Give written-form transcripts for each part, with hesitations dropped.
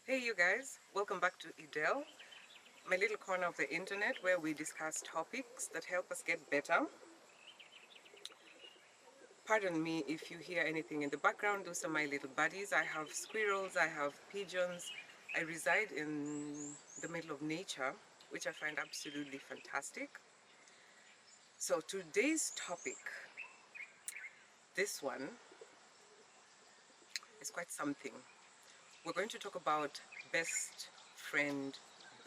Hey you guys, welcome back to Edel, my little corner of the internet where we discuss topics that help us get better. Pardon me if you hear anything in the background, those are my little buddies. I have squirrels, I have pigeons. I reside in the middle of nature, which I find absolutely fantastic. So today's topic, this one, is quite something. We're going to talk about best friend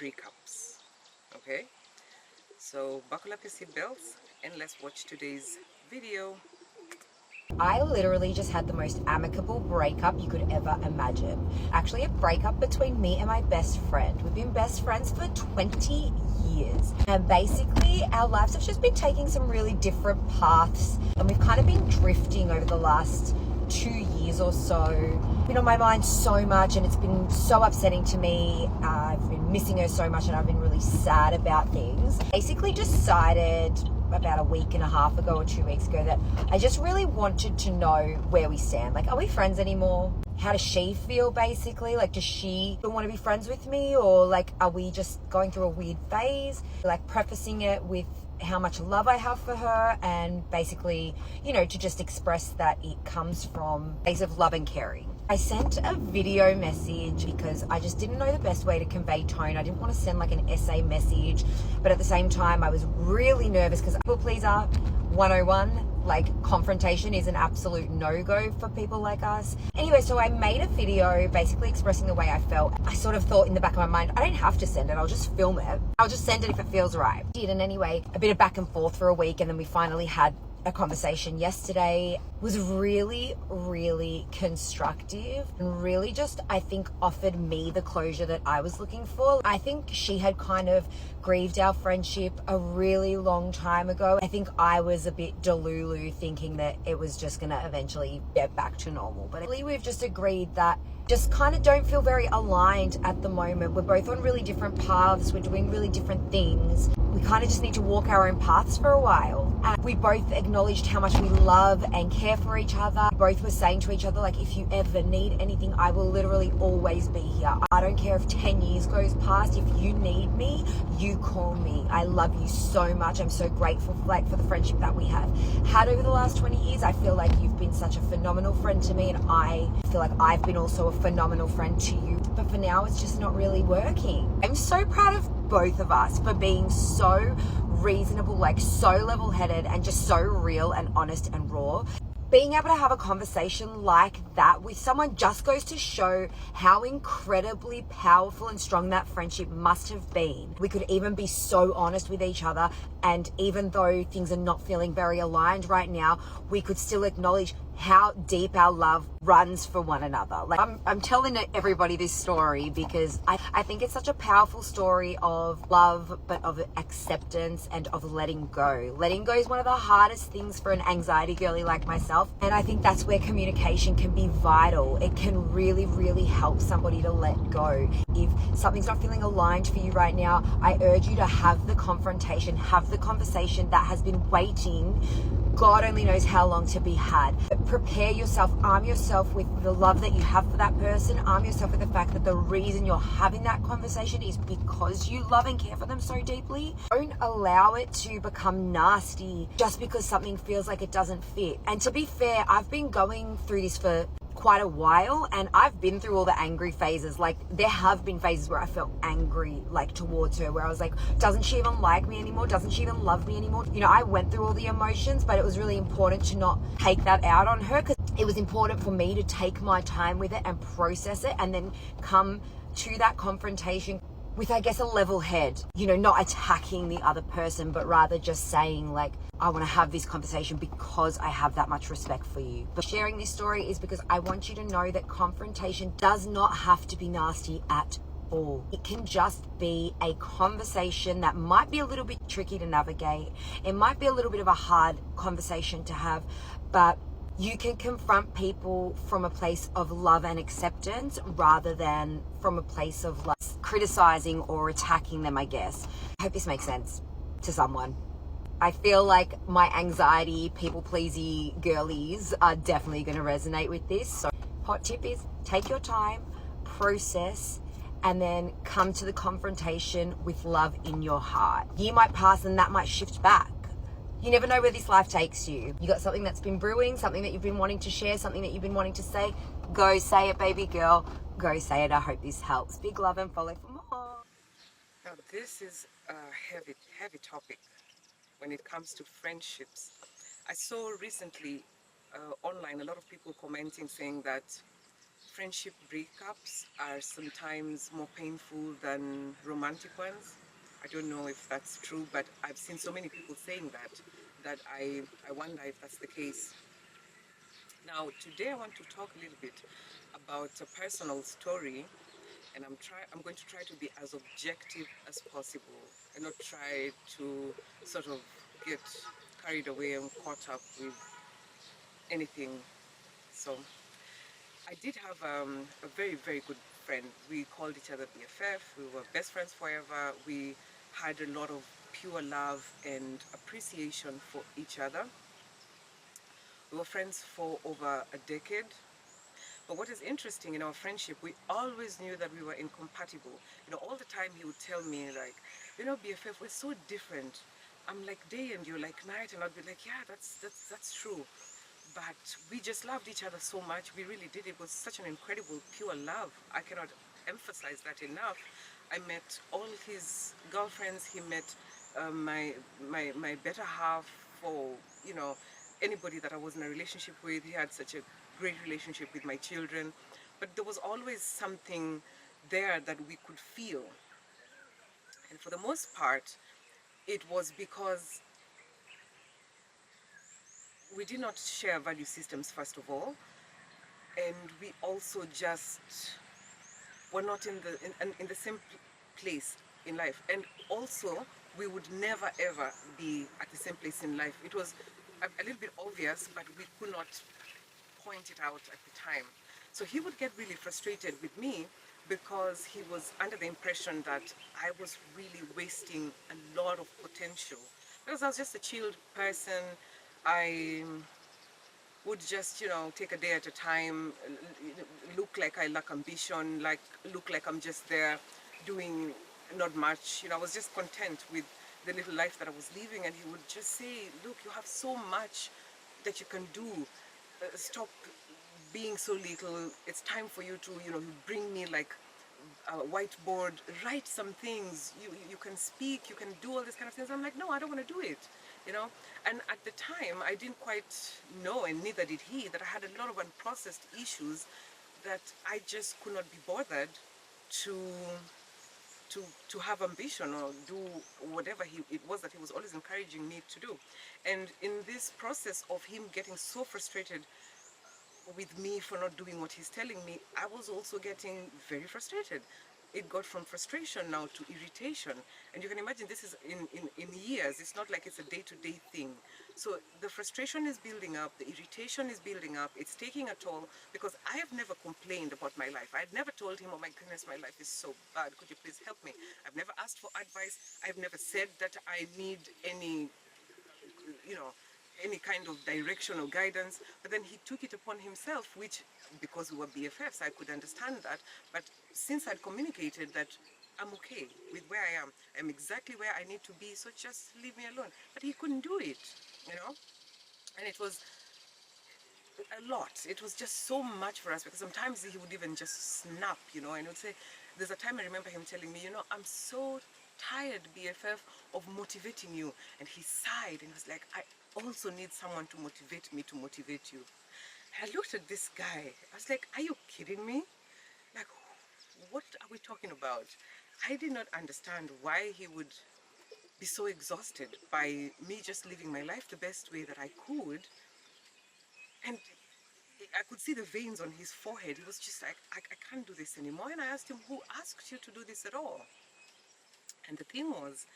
breakups, okay? So buckle up your seatbelts and let's watch today's video. I literally just had the most amicable breakup you could ever imagine. Actually, a breakup between me and my best friend. We've been best friends for 20 years. And basically, our lives have just been taking some really different paths. And we've kind of been drifting over the last 2 years or so. Been on my mind so much and it's been so upsetting to me. I've been missing her so much and I've been really sad about things. Basically decided about a week and a half ago or 2 weeks ago that I just really wanted to know where we stand. Like, are we friends anymore? How does she feel basically? Like, does she still want to be friends with me? Or like, are we just going through a weird phase? Like prefacing it with how much love I have for her and basically, you know, to just express that it comes from a place of love and caring. I sent a video message because I just didn't know the best way to convey tone. I didn't want to send like an essay message, but at the same time I was really nervous because people pleaser 101, like confrontation is an absolute no-go for people like us. Anyway, so I made a video basically expressing the way I felt. I sort of thought in the back of my mind, I don't have to send it, I'll just film it. I'll just send it if it feels right. I did, and anyway, a bit of back and forth for a week, and then we finally had a conversation yesterday. Was really constructive and really just, I think, offered me the closure that I was looking for. I think she had kind of grieved our friendship a really long time ago. I think I was a bit delulu thinking that it was just gonna eventually get back to normal, but really we've just agreed that just kind of don't feel very aligned at the moment. We're both on really different paths, we're doing really different things. We kind of just need to walk our own paths for a while. And we both acknowledged how much we love and care for each other. We both were saying to each other, like, if you ever need anything, I will literally always be here. I don't care if 10 years goes past. If you need me, you call me. I love you so much. I'm so grateful for the friendship that we have had over the last 20 years. I feel like you've been such a phenomenal friend to me, and I feel like I've been also a phenomenal friend to you. But for now, it's just not really working. I'm so proud of both of us for being so reasonable, like so level-headed and just so real and honest and raw. Being able to have a conversation like that with someone just goes to show how incredibly powerful and strong that friendship must have been. We could even be so honest with each other, and even though things are not feeling very aligned right now, we could still acknowledge how deep our love runs for one another. Like, I'm telling everybody this story because I think it's such a powerful story of love, but of acceptance and of letting go. Letting go is one of the hardest things for an anxiety girly like myself, and I think that's where communication can be vital. It can really help somebody to let go. If something's not feeling aligned for you right now, I urge you to have the confrontation, have the conversation that has been waiting God only knows how long to be had. But prepare yourself, arm yourself with the love that you have for that person, arm yourself with the fact that the reason you're having that conversation is because you love and care for them so deeply. Don't allow it to become nasty just because something feels like it doesn't fit. And to be fair, I've been going through this for quite a while, and I've been through all the angry phases. Like, there have been phases where I felt angry, like, towards her, where I was like, doesn't she even like me anymore? Doesn't she even love me anymore? You know, I went through all the emotions, but it was really important to not take that out on her, because it was important for me to take my time with it and process it, and then come to that confrontation with, I guess, a level head, you know, not attacking the other person, but rather just saying, like, I want to have this conversation because I have that much respect for you. But sharing this story is because I want you to know that confrontation does not have to be nasty at all. It can just be a conversation that might be a little bit tricky to navigate. It might be a little bit of a hard conversation to have, but you can confront people from a place of love and acceptance rather than from a place of like criticizing or attacking them, I guess. I hope this makes sense to someone. I feel like my anxiety, people-pleasy girlies are definitely going to resonate with this. So hot tip is take your time, process, and then come to the confrontation with love in your heart. A year might pass and that might shift back. You never know where this life takes you. You got something that's been brewing, something that you've been wanting to share, something that you've been wanting to say. Go say it, baby girl. Go say it. I hope this helps. Big love and follow for more. Now, this is a heavy topic when it comes to friendships. I saw recently online a lot of people commenting saying that friendship breakups are sometimes more painful than romantic ones. I don't know if that's true, but I've seen so many people saying that I wonder if that's the case. Now, today I want to talk a little bit about a personal story, and I'm going to try to be as objective as possible and not try to sort of get carried away and caught up with anything. So I did have a very good friend. We called each other BFF. We were best friends forever. We had a lot of pure love and appreciation for each other. We were friends for over a decade. But what is interesting in our friendship, we always knew that we were incompatible. You know, all the time he would tell me like, you know, BFF, we're so different. I'm like day and you're like night, and I'd be like, yeah, that's true. But we just loved each other so much. We really did. It was such an incredible, pure love. I cannot emphasize that enough. I met all his girlfriends. He met my better half. For, you know, anybody that I was in a relationship with. He had such a great relationship with my children. But there was always something there that we could feel. And for the most part, it was because we did not share value systems, first of all, and we also just were not in the same place in life. And also, we would never ever be at the same place in life. It was a little bit obvious, but we could not point it out at the time. So he would get really frustrated with me because he was under the impression that I was really wasting a lot of potential. Because I was just a chilled person. I would just, you know, take a day at a time, look like I lack ambition, look like I'm just there doing not much. You know, I was just content with the little life that I was living, and he would just say, look, you have so much that you can do. Stop being so little. It's time for you to, you know, bring me like a whiteboard, write some things. You can speak, you can do all these kind of things. I'm like, no, I don't want to do it, you know. And at the time, I didn't quite know, and neither did he, that I had a lot of unprocessed issues that I just could not be bothered to to have ambition or do whatever it was that he was always encouraging me to do. And in this process of him getting so frustrated with me for not doing what he's telling me, I was also getting very frustrated. It got from frustration now to irritation. And you can imagine this is in years. It's not like it's a day-to-day thing. So the frustration is building up, the irritation is building up, it's taking a toll, because I have never complained about my life. I had never told him, oh my goodness, my life is so bad, could you please help me? I've never asked for advice. I've never said that I need any, you know, any kind of direction or guidance. But then he took it upon himself, which, because we were BFFs, I could understand that. But since I'd communicated that I'm okay with where I am, I'm exactly where I need to be, so just leave me alone. But he couldn't do it, you know? And it was a lot. It was just so much for us, because sometimes he would even just snap, you know, and he would say, there's a time I remember him telling me, you know, I'm so tired, BFF, of motivating you. And he sighed and was like, I also need someone to motivate me to motivate you. And I looked at this guy. I was like, are you kidding me? Like, what are we talking about? I did not understand why he would be so exhausted by me just living my life the best way that I could. And I could see the veins on his forehead. He was just like, I can't do this anymore. And I asked him, who asked you to do this at all? And the thing was,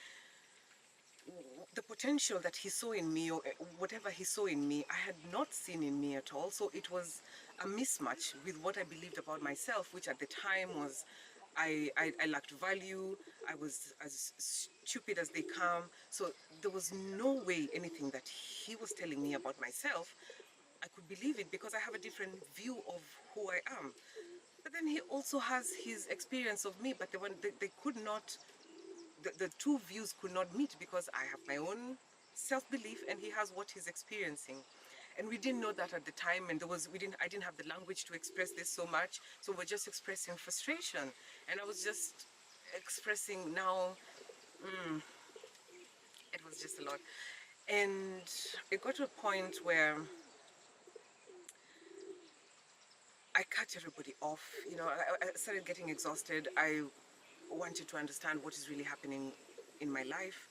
the potential that he saw in me, or whatever he saw in me, I had not seen in me at all. So it was a mismatch with what I believed about myself, which at the time was I lacked value. I was as stupid as they come. So there was no way anything that he was telling me about myself I could believe it, because I have a different view of who I am. But then he also has his experience of me, but they could not, the two views could not meet, because I have my own self-belief and he has what he's experiencing. And we didn't know that at the time, and I didn't have the language to express this so much, so we're just expressing frustration. And I was just expressing now, it was just a lot. And it got to a point where I cut everybody off. You know, I started getting exhausted. I wanted to understand what is really happening in my life.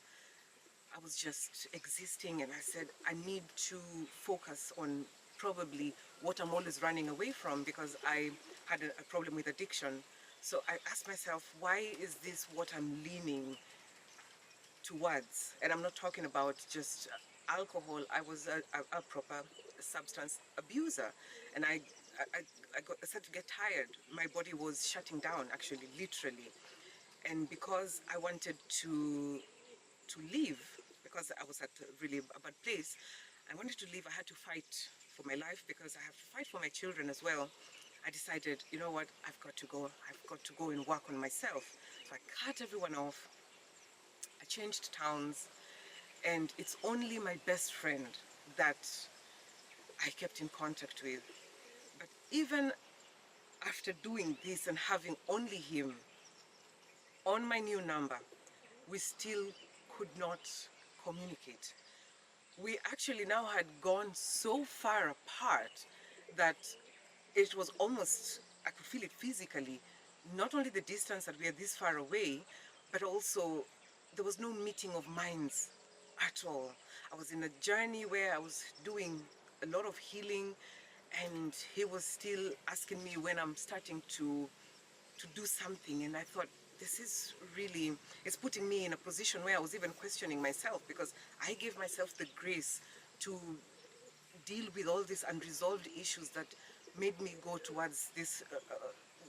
I was just existing, and I said, I need to focus on probably what I'm always running away from, because I had a problem with addiction. So I asked myself, why is this what I'm leaning towards? And I'm not talking about just alcohol. I was a proper substance abuser, and I started to get tired. My body was shutting down, actually, literally. And because I wanted to leave, because I was at a really bad place, I wanted to leave. I had to fight for my life, because I have to fight for my children as well. I decided, you know what, I've got to go. I've got to go and work on myself. So I cut everyone off. I changed towns, and it's only my best friend that I kept in contact with. But even after doing this and having only him on my new number, we still could not communicate. We actually now had gone so far apart that it was almost, I could feel it physically. Not only the distance that we are this far away, but also there was no meeting of minds at all. I was in a journey where I was doing a lot of healing, and he was still asking me when I'm starting to do something. And I thought, this is really, it's putting me in a position where I was even questioning myself, because I gave myself the grace to deal with all these unresolved issues that made me go towards this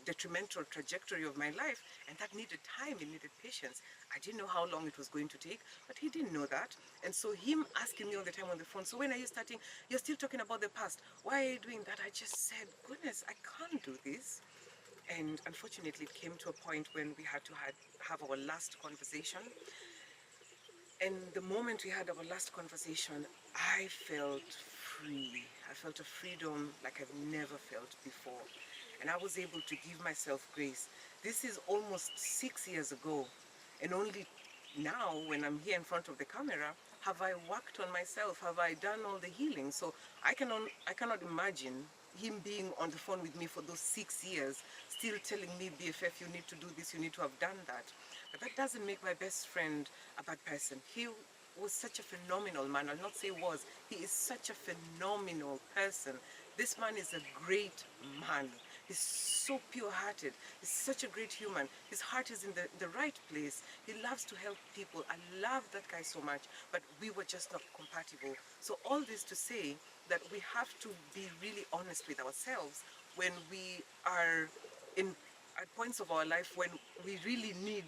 detrimental trajectory of my life. And that needed time, it needed patience. I didn't know how long it was going to take, but he didn't know that. And so him asking me all the time on the phone, so when are you starting? You're still talking about the past. Why are you doing that? I just said, goodness, I can't do this. And unfortunately, it came to a point when we had to have our last conversation. And the moment we had our last conversation, I felt free. I felt a freedom like I've never felt before. And I was able to give myself grace. This is almost 6 years ago. And only now, when I'm here in front of the camera, have I worked on myself? Have I done all the healing? So I cannot imagine him being on the phone with me for those 6 years, still telling me, BFF, you need to do this, you need to have done that. But that doesn't make my best friend a bad person. He was such a phenomenal man. I'll not say was. He is such a phenomenal person. This man is a great man. He's so pure-hearted. He's such a great human. His heart is in the right place. He loves to help people. I love that guy so much, but we were just not compatible. So all this to say that we have to be really honest with ourselves when we are at points of our life when we really need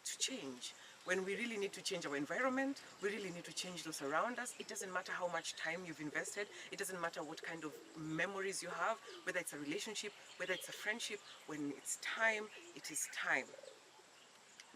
to change. When we really need to change our environment, we really need to change those around us. It doesn't matter how much time you've invested. It doesn't matter what kind of memories you have, whether it's a relationship, whether it's a friendship. When it's time, it is time.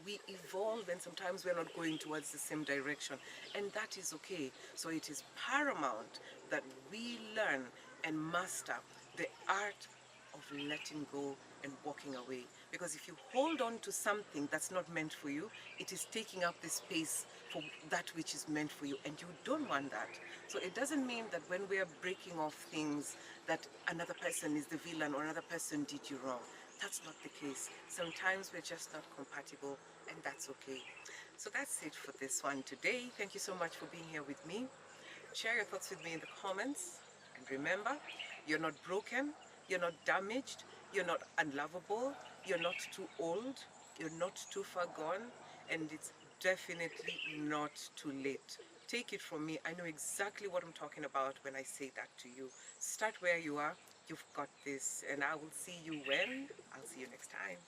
We evolve, and sometimes we're not going towards the same direction, and that is okay. So it is paramount that we learn and master the art of letting go and walking away. Because if you hold on to something that's not meant for you, it is taking up the space for that which is meant for you, and you don't want that. So it doesn't mean that when we are breaking off things that another person is the villain or another person did you wrong. That's not the case. Sometimes we're just not compatible, and that's okay. So that's it for this one today. Thank you so much for being here with me. Share your thoughts with me in the comments. And remember, you're not broken, you're not damaged, you're not unlovable, you're not too old, you're not too far gone, and it's definitely not too late. Take it from me, I know exactly what I'm talking about when I say that to you. Start where you are, you've got this, and I will see you when? I'll see you next time.